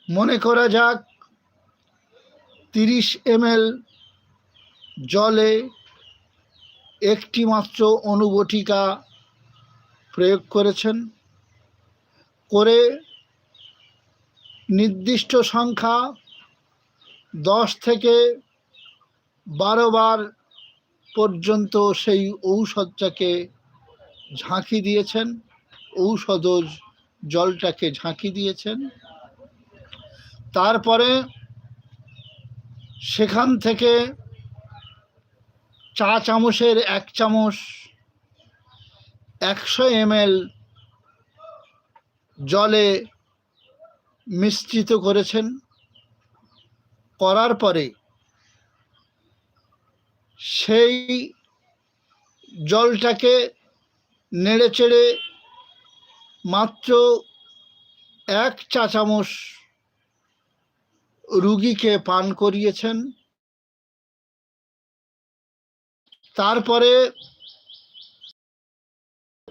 মনে করা যাক 30 ml জলে একটি মাত্র অনুবটিকা প্রয়োগ করেছেন, করে নির্দিষ্ট সংখ্যা 10 থেকে 12 বার পর্যন্ত সেই ঔষধটাকে ঝাঁকি দিয়েছেন, ঔষধজ জলটাকে ঝাঁকি দিয়েছেন। তারপরে সেখান থেকে চা চামচের 1 চামচ 100 ml জলে মিশ্রিত করেছেন। করার পরে সেই জলটাকে নেড়েচেড়ে মাত্র 1 চা চামচ রুগীকে পান করিয়েছেন। তারপরে